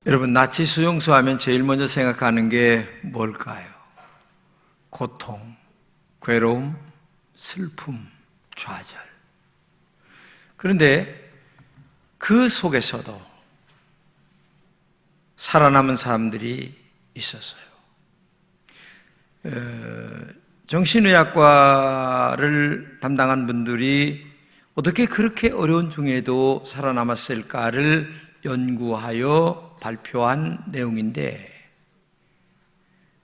여러분, 나치 수용소 하면 제일 먼저 생각하는 게 뭘까요? 고통, 괴로움, 슬픔, 좌절. 그런데 그 속에서도 살아남은 사람들이 있었어요. 정신의학과를 담당한 분들이 어떻게 그렇게 어려운 중에도 살아남았을까를 연구하여 발표한 내용인데,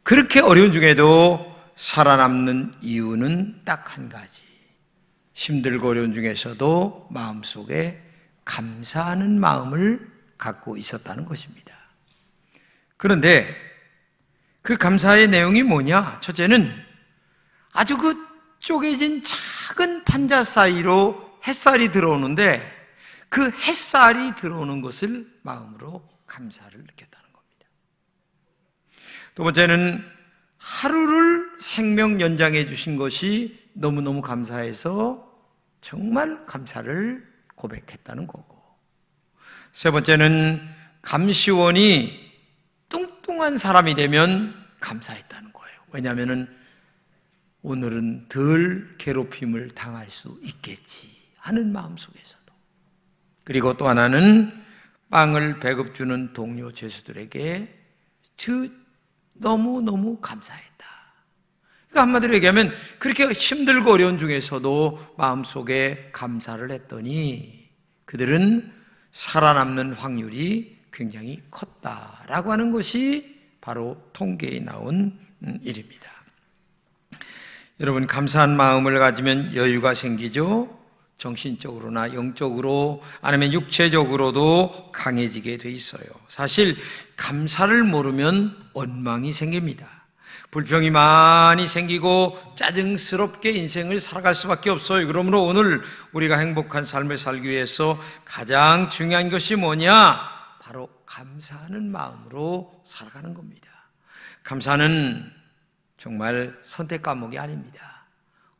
그렇게 어려운 중에도 살아남는 이유는 딱 한 가지. 힘들고 어려운 중에서도 마음속에 감사하는 마음을 갖고 있었다는 것입니다. 그런데 그 감사의 내용이 뭐냐? 첫째는 아주 그 쪼개진 작은 판자 사이로 햇살이 들어오는데, 그 햇살이 들어오는 것을 마음으로 감사를 느꼈다는 겁니다. 두 번째는 하루를 생명 연장해 주신 것이 너무너무 감사해서 정말 감사를 고백했다는 거고, 세 번째는 감시원이 뚱뚱한 사람이 되면 감사했다는 거예요. 왜냐하면 오늘은 덜 괴롭힘을 당할 수 있겠지 하는 마음 속에서도. 그리고 또 하나는 빵을 배급 주는 동료 죄수들에게 너무너무 감사했다. 그러니까 한마디로 얘기하면 그렇게 힘들고 어려운 중에서도 마음속에 감사를 했더니 그들은 살아남는 확률이 굉장히 컸다라고 하는 것이 바로 통계에 나온 일입니다. 여러분, 감사한 마음을 가지면 여유가 생기죠. 정신적으로나 영적으로 아니면 육체적으로도 강해지게 돼 있어요. 사실 감사를 모르면 원망이 생깁니다. 불평이 많이 생기고 짜증스럽게 인생을 살아갈 수밖에 없어요. 그러므로 오늘 우리가 행복한 삶을 살기 위해서 가장 중요한 것이 뭐냐? 바로 감사하는 마음으로 살아가는 겁니다. 감사는 정말 선택 과목이 아닙니다.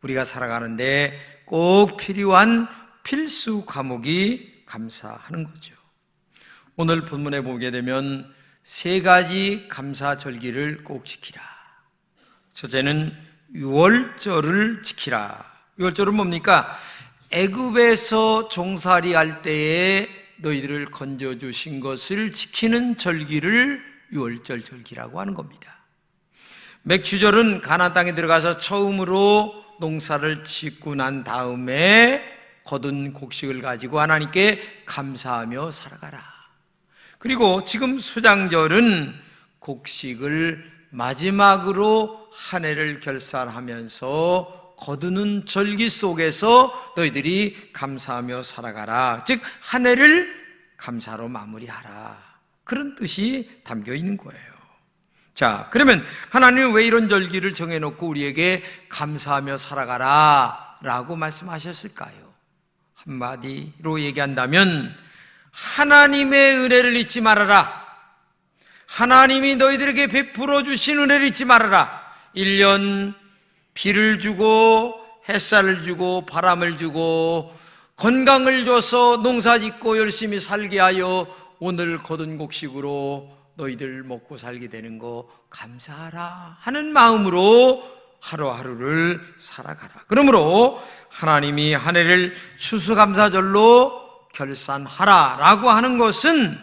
우리가 살아가는데 꼭 필요한 필수 과목이 감사하는 거죠. 오늘 본문에 보게 되면 세 가지 감사절기를 꼭 지키라. 첫째는 유월절을 지키라. 유월절은 뭡니까? 애굽에서 종살이 할 때에 너희들을 건져주신 것을 지키는 절기를 유월절 절기라고 하는 겁니다. 맥추절은 가나안 땅에 들어가서 처음으로 농사를 짓고 난 다음에 거둔 곡식을 가지고 하나님께 감사하며 살아가라. 그리고 지금 수장절은 곡식을 마지막으로 한 해를 결산하면서 거두는 절기 속에서 너희들이 감사하며 살아가라. 즉 한 해를 감사로 마무리하라. 그런 뜻이 담겨 있는 거예요. 자, 그러면 하나님은 왜 이런 절기를 정해놓고 우리에게 감사하며 살아가라 라고 말씀하셨을까요? 한마디로 얘기한다면 하나님의 은혜를 잊지 말아라. 하나님이 너희들에게 베풀어 주신 은혜를 잊지 말아라. 1년 비를 주고 햇살을 주고 바람을 주고 건강을 줘서 농사짓고 열심히 살게 하여 오늘 거둔 곡식으로 너희들 먹고 살게 되는 거 감사하라 하는 마음으로 하루하루를 살아가라. 그러므로 하나님이 한 해를 추수감사절로 결산하라 라고 하는 것은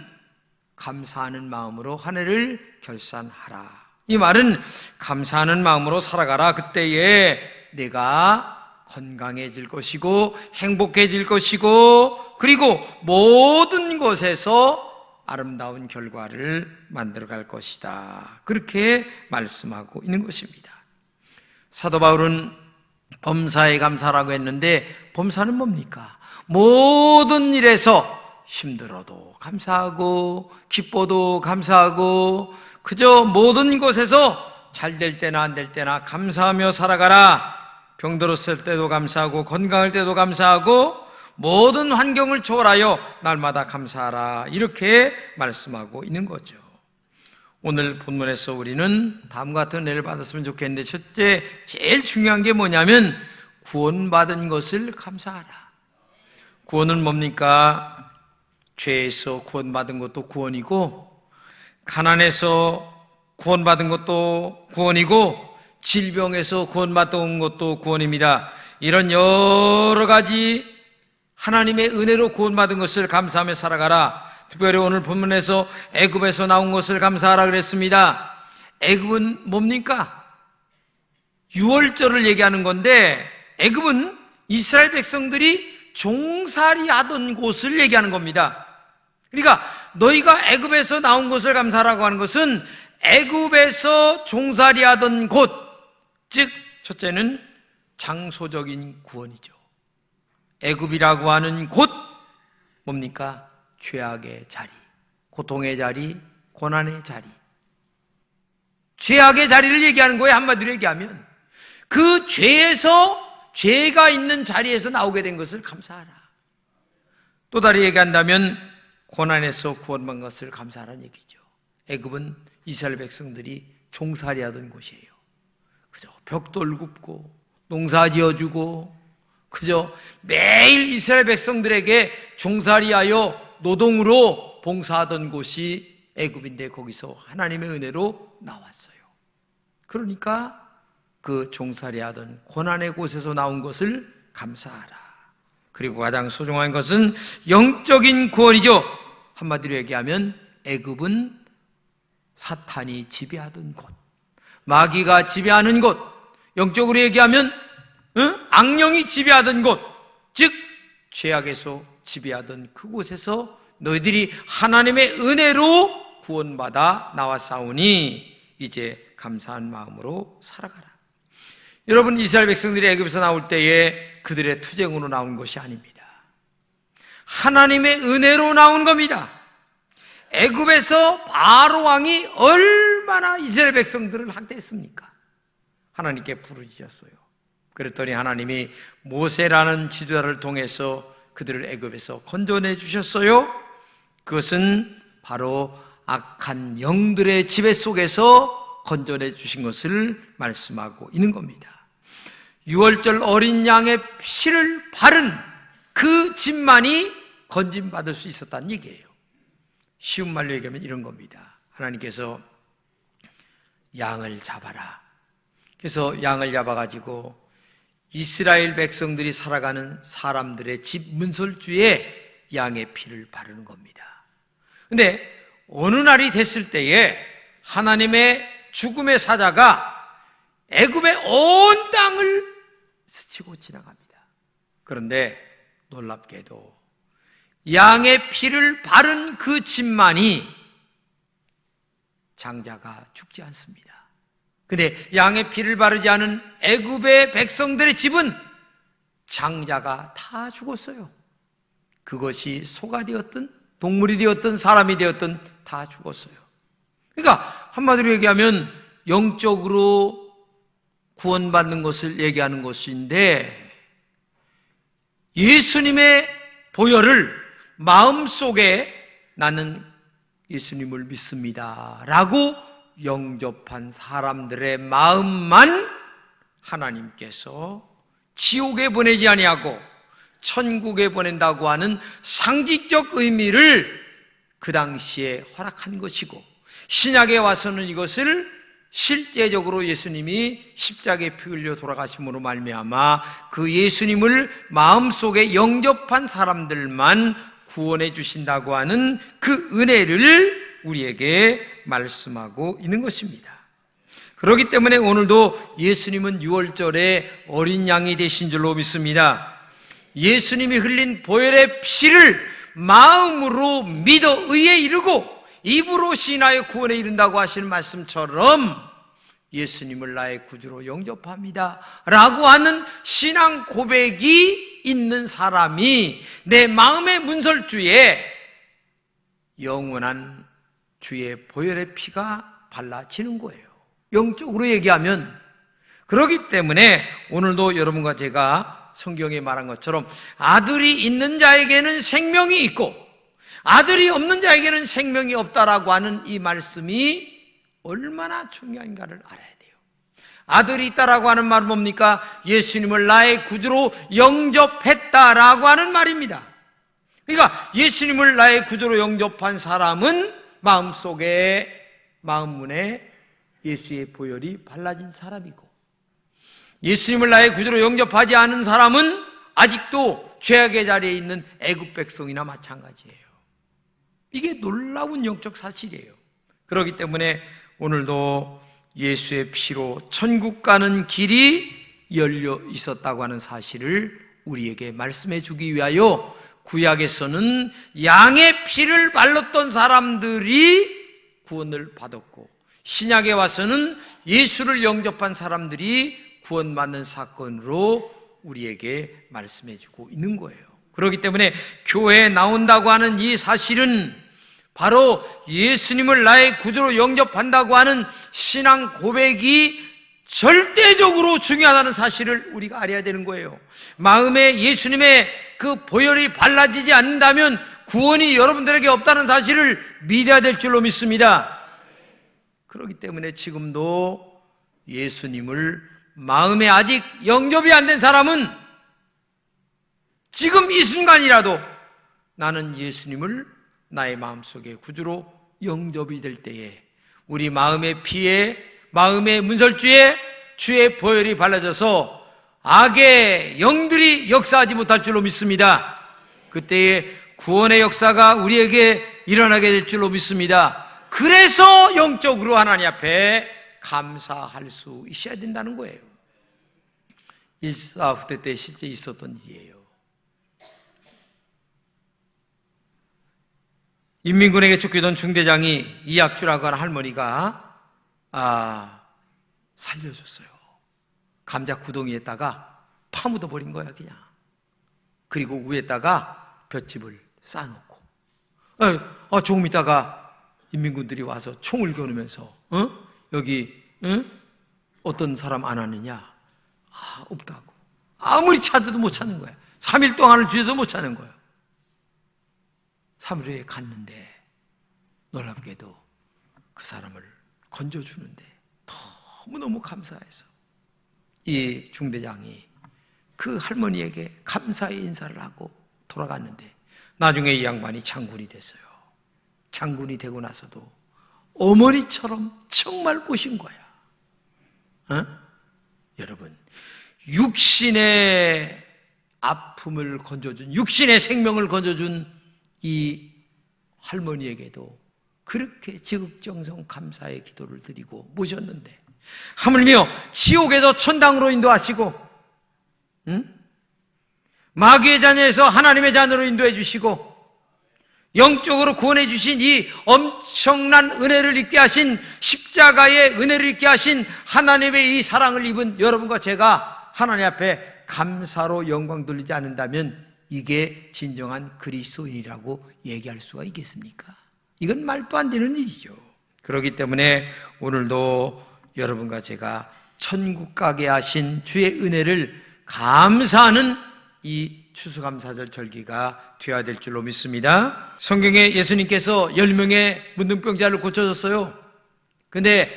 감사하는 마음으로 한 해를 결산하라. 이 말은 감사하는 마음으로 살아가라. 그때에 내가 건강해질 것이고 행복해질 것이고 그리고 모든 것에서 아름다운 결과를 만들어갈 것이다. 그렇게 말씀하고 있는 것입니다. 사도 바울은 범사에 감사라고 했는데 범사는 뭡니까? 모든 일에서 힘들어도 감사하고 기뻐도 감사하고 그저 모든 것에서 잘 될 때나 안 될 때나 감사하며 살아가라. 병들었을 때도 감사하고 건강할 때도 감사하고 모든 환경을 초월하여 날마다 감사하라. 이렇게 말씀하고 있는 거죠. 오늘 본문에서 우리는 다음과 같은 은혜를 받았으면 좋겠는데, 첫째, 제일 중요한 게 뭐냐면 구원받은 것을 감사하라. 구원은 뭡니까? 죄에서 구원받은 것도 구원이고 가난에서 구원받은 것도 구원이고 질병에서 구원받은 것도 구원입니다. 이런 여러 가지 하나님의 은혜로 구원받은 것을 감사하며 살아가라. 특별히 오늘 본문에서 애굽에서 나온 것을 감사하라 그랬습니다. 애굽은 뭡니까? 유월절을 얘기하는 건데 애굽은 이스라엘 백성들이 종살이 하던 곳을 얘기하는 겁니다. 그러니까 너희가 애굽에서 나온 것을 감사하라고 하는 것은 애굽에서 종살이 하던 곳, 즉 첫째는 장소적인 구원이죠. 애굽이라고 하는 곳 뭡니까? 죄악의 자리, 고통의 자리, 고난의 자리. 죄악의 자리를 얘기하는 거예요. 한마디로 얘기하면 그 죄가 있는 자리에서 나오게 된 것을 감사하라. 또 다르게 얘기한다면 고난에서 구원받은 것을 감사하라는 얘기죠. 애굽은 이스라엘 백성들이 종살이 하던 곳이에요. 그죠? 벽돌 굽고 농사 지어주고 그죠? 매일 이스라엘 백성들에게 종살이하여 노동으로 봉사하던 곳이 애굽인데 거기서 하나님의 은혜로 나왔어요. 그러니까 그 종살이하던 고난의 곳에서 나온 것을 감사하라. 그리고 가장 소중한 것은 영적인 구원이죠. 한마디로 얘기하면 애굽은 사탄이 지배하던 곳, 마귀가 지배하는 곳, 영적으로 얘기하면 악령이 지배하던 곳, 즉 죄악에서 지배하던 그곳에서 너희들이 하나님의 은혜로 구원받아 나왔사오니 이제 감사한 마음으로 살아가라. 여러분, 이스라엘 백성들이 애굽에서 나올 때에 그들의 투쟁으로 나온 것이 아닙니다. 하나님의 은혜로 나온 겁니다. 애굽에서 바로 왕이 얼마나 이스라엘 백성들을 학대했습니까? 하나님께 부르짖었어요. 그랬더니 하나님이 모세라는 지도자를 통해서 그들을 애굽에서 건져내 주셨어요. 그것은 바로 악한 영들의 지배 속에서 건져내 주신 것을 말씀하고 있는 겁니다. 유월절 어린 양의 피를 바른 그 집만이 건진받을 수 있었다는 얘기예요. 쉬운 말로 얘기하면 이런 겁니다. 하나님께서 양을 잡아라. 그래서 양을 잡아가지고 이스라엘 백성들이 살아가는 사람들의 집 문설주에 양의 피를 바르는 겁니다. 근데 어느 날이 됐을 때에 하나님의 죽음의 사자가 애굽의 온 땅을 스치고 지나갑니다. 그런데 놀랍게도 양의 피를 바른 그 집만이 장자가 죽지 않습니다. 근데 양의 피를 바르지 않은 애굽의 백성들의 집은 장자가 다 죽었어요. 그것이 소가 되었든 동물이 되었든 사람이 되었든 다 죽었어요. 그러니까 한마디로 얘기하면 영적으로 구원받는 것을 얘기하는 것인데 예수님의 보혈을 마음속에 나는 예수님을 믿습니다 라고 영접한 사람들의 마음만 하나님께서 지옥에 보내지 아니하고 천국에 보낸다고 하는 상징적 의미를 그 당시에 허락한 것이고, 신약에 와서는 이것을 실제적으로 예수님이 십자가에 피 흘려 돌아가심으로 말미암아 그 예수님을 마음속에 영접한 사람들만 구원해 주신다고 하는 그 은혜를 우리에게 말씀하고 있는 것입니다. 그렇기 때문에 오늘도 예수님은 유월절에 어린 양이 되신 줄로 믿습니다. 예수님이 흘린 보혈의 피를 마음으로 믿어 의에 이르고 입으로 시인하여 구원에 이른다고 하시는 말씀처럼 예수님을 나의 구주로 영접합니다 라고 하는 신앙 고백이 있는 사람이 내 마음의 문설주에 영원한 주의 보혈의 피가 발라지는 거예요. 영적으로 얘기하면. 그렇기 때문에 오늘도 여러분과 제가 성경에 말한 것처럼 아들이 있는 자에게는 생명이 있고 아들이 없는 자에게는 생명이 없다라고 하는 이 말씀이 얼마나 중요한가를 알아야 돼요. 아들이 있다라고 하는 말은 뭡니까? 예수님을 나의 구주로 영접했다라고 하는 말입니다. 그러니까 예수님을 나의 구주로 영접한 사람은 마음문에 예수의 보혈이 발라진 사람이고, 예수님을 나의 구주로 영접하지 않은 사람은 아직도 죄악의 자리에 있는 애굽 백성이나 마찬가지예요. 이게 놀라운 영적 사실이에요. 그렇기 때문에 오늘도 예수의 피로 천국 가는 길이 열려 있었다고 하는 사실을 우리에게 말씀해 주기 위하여 구약에서는 양의 피를 발랐던 사람들이 구원을 받았고, 신약에 와서는 예수를 영접한 사람들이 구원받는 사건으로 우리에게 말씀해 주고 있는 거예요. 그렇기 때문에 교회에 나온다고 하는 이 사실은 바로 예수님을 나의 구주로 영접한다고 하는 신앙 고백이 절대적으로 중요하다는 사실을 우리가 알아야 되는 거예요. 마음에 예수님의 그 보혈이 발라지지 않는다면 구원이 여러분들에게 없다는 사실을 믿어야 될 줄로 믿습니다. 그렇기 때문에 지금도 예수님을 마음에 아직 영접이 안 된 사람은 지금 이 순간이라도 나는 예수님을 나의 마음속에 구주로 영접이 될 때에 우리 마음의 피에, 마음의 문설주에 주의 보혈이 발라져서 악의 영들이 역사하지 못할 줄로 믿습니다. 그때에 구원의 역사가 우리에게 일어나게 될 줄로 믿습니다. 그래서 영적으로 하나님 앞에 감사할 수 있어야 된다는 거예요. 일사후대 때 실제 있었던 일이에요. 인민군에게 쫓기던 중대장이 이약주라고 하는 할머니가 살려줬어요. 감자 구덩이에다가 파묻어 버린 거야 그냥. 그리고 위에다가 볏짚을 쌓아놓고 조금 있다가 인민군들이 와서 총을 겨누면서 여기 어떤 사람 안 왔느냐? 없다고. 아무리 찾아도 못 찾는 거야. 3일 동안을 주셔도 못 찾는 거야. 3일 후에 갔는데 놀랍게도 그 사람을 건져주는데 너무너무 감사해서 이 중대장이 그 할머니에게 감사의 인사를 하고 돌아갔는데 나중에 이 양반이 장군이 됐어요. 장군이 되고 나서도 어머니처럼 정말 모신 거야. 여러분, 육신의 아픔을 건져준, 육신의 생명을 건져준 이 할머니에게도 그렇게 지극정성 감사의 기도를 드리고 모셨는데 하물며 지옥에서 천당으로 인도하시고 마귀의 자녀에서 하나님의 자녀로 인도해 주시고 영적으로 구원해 주신 이 엄청난 은혜를 입게 하신, 십자가의 은혜를 입게 하신 하나님의 이 사랑을 입은 여러분과 제가 하나님 앞에 감사로 영광 돌리지 않는다면 이게 진정한 그리스도인이라고 얘기할 수가 있겠습니까? 이건 말도 안 되는 일이죠. 그렇기 때문에 오늘도 여러분과 제가 천국 가게 하신 주의 은혜를 감사하는 이 추수감사절 절기가 되어야 될 줄로 믿습니다. 성경에 예수님께서 10명의 문둥병자를 고쳐줬어요. 근데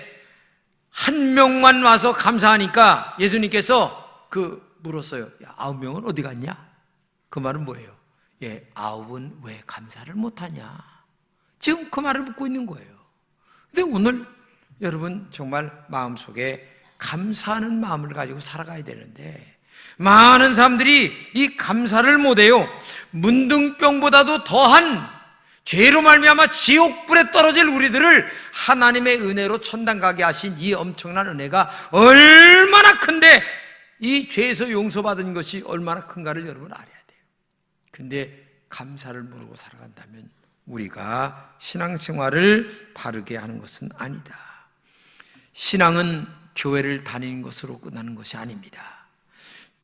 한 명만 와서 감사하니까 예수님께서 물었어요. 9명은 어디 갔냐? 그 말은 뭐예요? 9은 왜 감사를 못하냐? 지금 그 말을 묻고 있는 거예요. 근데 오늘 여러분 정말 마음속에 감사하는 마음을 가지고 살아가야 되는데 많은 사람들이 이 감사를 못해요. 문둥병보다도 더한 죄로 말미암아 지옥불에 떨어질 우리들을 하나님의 은혜로 천당 가게 하신 이 엄청난 은혜가 얼마나 큰데 이 죄에서 용서받은 것이 얼마나 큰가를 여러분 알아야 돼요. 근데 감사를 모르고 살아간다면 우리가 신앙생활을 바르게 하는 것은 아니다. 신앙은 교회를 다니는 것으로 끝나는 것이 아닙니다.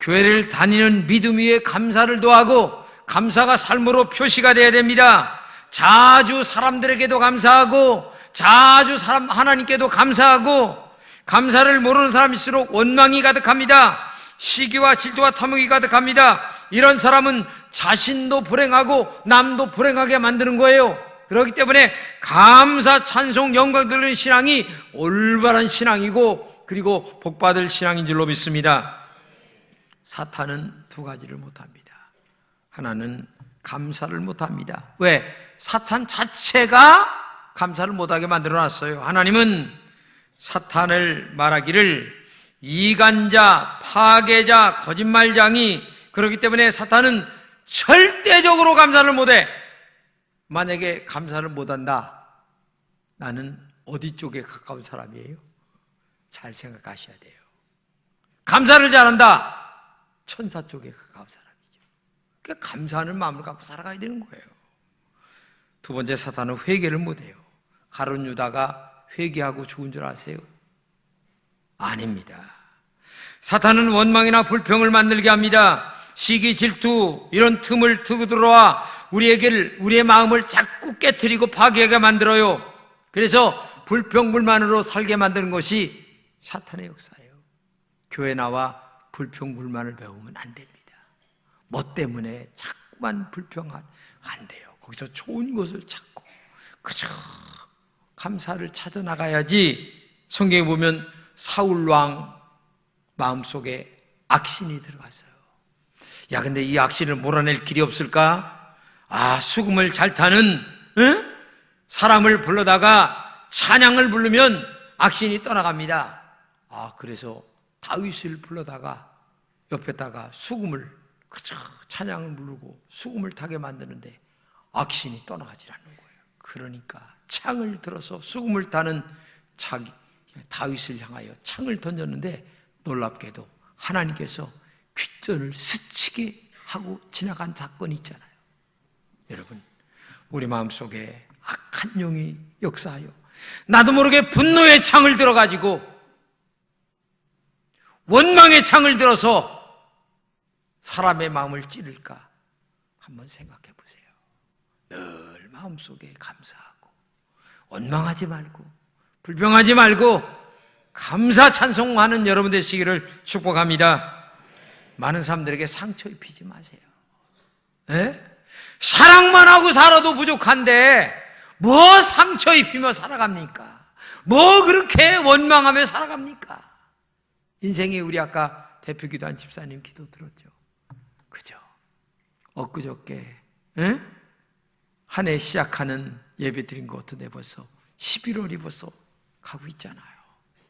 교회를 다니는 믿음 위에 감사를 더하고 감사가 삶으로 표시가 되어야 됩니다. 자주 사람들에게도 감사하고 자주 하나님께도 감사하고, 감사를 모르는 사람일수록 원망이 가득합니다. 시기와 질투와 탐욕이 가득합니다. 이런 사람은 자신도 불행하고 남도 불행하게 만드는 거예요. 그렇기 때문에 감사, 찬송, 영광 돌리는 신앙이 올바른 신앙이고 그리고 복받을 신앙인 줄로 믿습니다. 사탄은 두 가지를 못합니다. 하나는 감사를 못합니다. 왜? 사탄 자체가 감사를 못하게 만들어놨어요. 하나님은 사탄을 말하기를 이간자, 파괴자, 거짓말장이, 그렇기 때문에 사탄은 절대적으로 감사를 못해. 만약에 감사를 못한다, 나는 어디 쪽에 가까운 사람이에요? 잘 생각하셔야 돼요. 감사를 잘한다, 천사 쪽에 가까운 사람이죠. 그러니까 감사하는 마음을 갖고 살아가야 되는 거예요. 두 번째, 사탄은 회개를 못해요. 가룟 유다가 회개하고 죽은 줄 아세요? 아닙니다. 사탄은 원망이나 불평을 만들게 합니다. 시기, 질투, 이런 틈을 트고 들어와 우리의 마음을 자꾸 깨트리고 파괴하게 만들어요. 그래서 불평불만으로 살게 만드는 것이 사탄의 역사예요. 교회 나와 불평불만을 배우면 안 됩니다. 뭐 때문에 자꾸만 안 돼요. 거기서 좋은 것을 찾고 그저 감사를 찾아 나가야지. 성경에 보면 사울 왕 마음속에 악신이 들어갔어요. 야, 근데 이 악신을 몰아낼 길이 없을까? 수금을 잘 타는 사람을 불러다가 찬양을 부르면 악신이 떠나갑니다. 그래서 다윗을 불러다가 옆에다가 수금을 그저 찬양을 부르고 수금을 타게 만드는데 악신이 떠나가질 않는 거예요. 그러니까 창을 들어서 수금을 타는 다윗을 향하여 창을 던졌는데 놀랍게도 하나님께서 귓전을 스치게 하고 지나간 사건이 있잖아요. 여러분, 우리 마음속에 악한 영이 역사하여 나도 모르게 분노의 창을 들어가지고 원망의 창을 들어서 사람의 마음을 찌를까 한번 생각해 보세요. 늘 마음속에 감사하고 원망하지 말고 불평하지 말고 감사 찬송하는 여러분 되시기를 축복합니다. 많은 사람들에게 상처 입히지 마세요. 사랑만 하고 살아도 부족한데 뭐 상처 입히며 살아갑니까? 뭐 그렇게 원망하며 살아갑니까? 인생이, 우리 아까 대표 기도한 집사님 기도 들었죠? 그죠? 엊그저께 한 해 시작하는 예배 드린 거 어떤데 벌써 11월이 벌써 가고 있잖아요.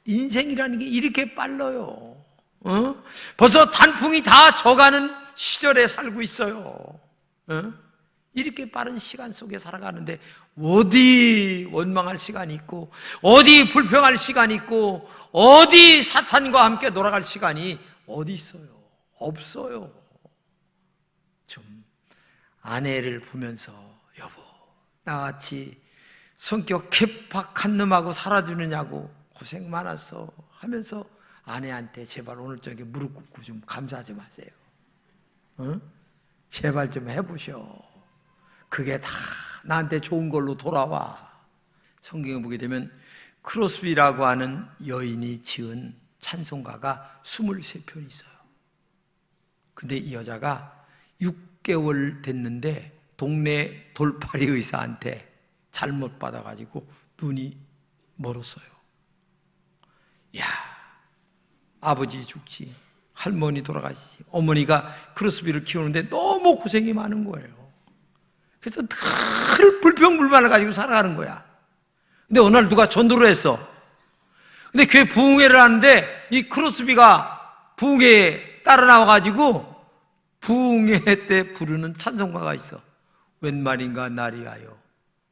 인생이라는 게 이렇게 빨라요. 벌써 단풍이 다 져가는 시절에 살고 있어요. 이렇게 빠른 시간 속에 살아가는데 어디 원망할 시간이 있고 어디 불평할 시간이 있고 어디 사탄과 함께 놀아갈 시간이 어디 있어요? 없어요. 좀 아내를 보면서 여보, 나같이 성격 개팍한 놈하고 살아주느냐고 고생 많았어 하면서 아내한테 제발 오늘 저녁에 무릎 꿇고 좀 감사 좀 하세요. 제발 좀 해보셔. 그게 다 나한테 좋은 걸로 돌아와. 성경에 보게 되면 크로스비라고 하는 여인이 지은 찬송가가 23편이 있어요. 근데 이 여자가 6개월 됐는데 동네 돌팔이 의사한테 잘못 받아가지고 눈이 멀었어요. 야, 아버지 죽지, 할머니 돌아가시지, 어머니가 크로스비를 키우는데 너무 고생이 많은 거예요. 그래서 늘 불평불만을 가지고 살아가는 거야. 근데 어느 날 누가 전도를 했어. 근데 교회 부흥회를 하는데 이 크로스비가 부흥회에 따라 나와가지고 부흥회 때 부르는 찬송가가 있어. 웬 말인가 나리 하여.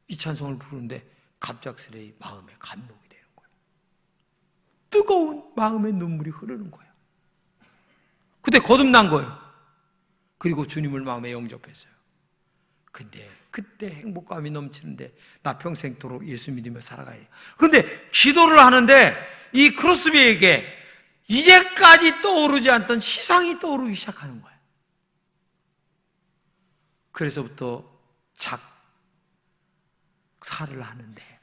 이 찬송을 부르는데 갑작스레 마음에 감동이 되는 거야. 뜨거운 마음의 눈물이 흐르는 거야. 그때 거듭난 거예요. 그리고 주님을 마음에 영접했어요. 근데 그때 행복감이 넘치는데 나 평생토록 예수 믿으며 살아가야 돼. 그런데 기도를 하는데 이 크로스비에게 이제까지 떠오르지 않던 시상이 떠오르기 시작하는 거야. 그래서부터 작사를 하는데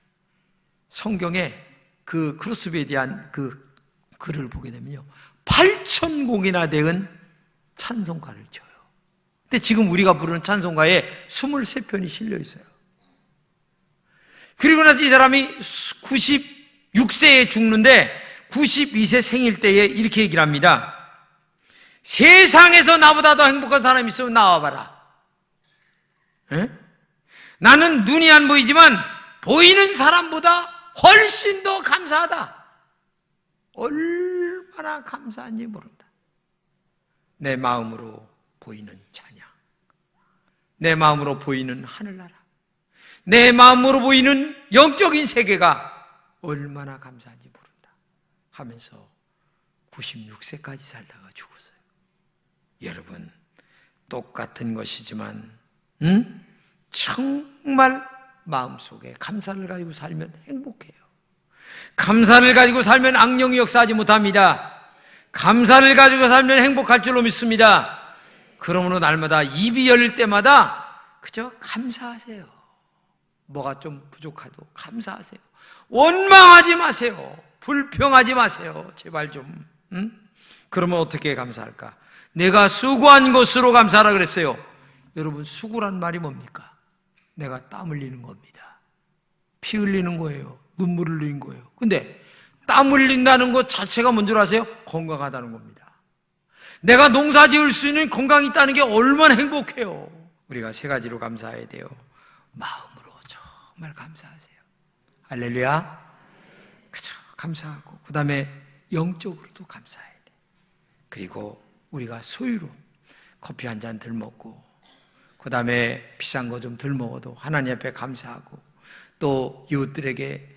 성경에 그 크로스비에 대한 그 글을 보게 되면요, 8,000곡이나 되는 찬송가를 쳐요. 근데 지금 우리가 부르는 찬송가에 23편이 실려 있어요. 그리고 나서 이 사람이 96세에 죽는데 92세 생일 때에 이렇게 얘기를 합니다. 세상에서 나보다 더 행복한 사람이 있으면 나와봐라. 에? 나는 눈이 안 보이지만 보이는 사람보다 훨씬 더 감사하다. 얼마나 감사한지 모른다. 내 마음으로 보이는 찬양, 내 마음으로 보이는 하늘나라, 내 마음으로 보이는 영적인 세계가 얼마나 감사한지 모른다 하면서 96세까지 살다가 죽었어요. 여러분, 똑같은 것이지만 정말 마음속에 감사를 가지고 살면 행복해요. 감사를 가지고 살면 악령이 역사하지 못합니다. 감사를 가지고 살면 행복할 줄로 믿습니다. 그러므로 날마다 입이 열릴 때마다 그저 감사하세요. 뭐가 좀 부족하도 감사하세요. 원망하지 마세요. 불평하지 마세요. 제발 좀. 그러면 어떻게 감사할까? 내가 수고한 것으로 감사하라 그랬어요. 여러분, 수고란 말이 뭡니까? 내가 땀 흘리는 겁니다. 피 흘리는 거예요. 눈물 흘리는 거예요. 근데 땀 흘린다는 것 자체가 뭔 줄 아세요? 건강하다는 겁니다. 내가 농사 지을 수 있는 건강이 있다는 게 얼마나 행복해요. 우리가 세 가지로 감사해야 돼요. 마음으로 정말 감사하세요. 할렐루야. 그죠? 감사하고, 그 다음에 영적으로도 감사해야 돼. 그리고 우리가 소유로 커피 한 잔 덜 먹고, 그 다음에 비싼 거 좀 덜 먹어도 하나님 앞에 감사하고, 또 이웃들에게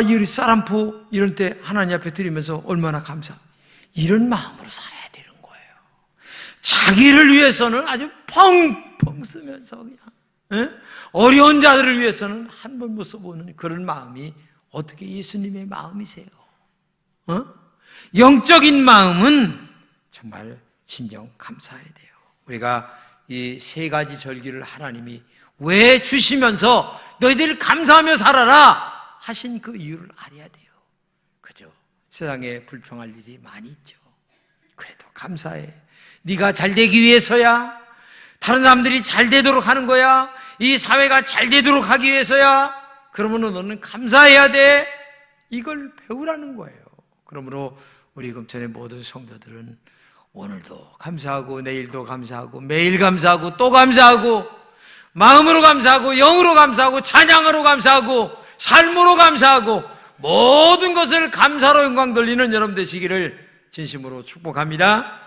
이 쌀한푸 이런 때 하나님 앞에 드리면서 얼마나 감사. 이런 마음으로 살아야 되는 거예요. 자기를 위해서는 아주 펑펑 쓰면서 그냥 어려운 자들을 위해서는 한 번 못 써보는 그런 마음이 어떻게 예수님의 마음이세요? 영적인 마음은 정말 진정 감사해야 돼요. 우리가 이 세 가지 절기를 하나님이 왜 주시면서 너희들 감사하며 살아라 하신 그 이유를 알아야 돼요. 그죠? 세상에 불평할 일이 많이 있죠. 그래도 감사해. 네가 잘 되기 위해서야. 다른 사람들이 잘 되도록 하는 거야. 이 사회가 잘 되도록 하기 위해서야. 그러면 너는 감사해야 돼. 이걸 배우라는 거예요. 그러므로 우리 금천의 모든 성도들은 오늘도 감사하고, 내일도 감사하고, 매일 감사하고, 또 감사하고, 마음으로 감사하고, 영으로 감사하고, 찬양으로 감사하고, 삶으로 감사하고, 모든 것을 감사로 영광 돌리는 여러분 되시기를 진심으로 축복합니다.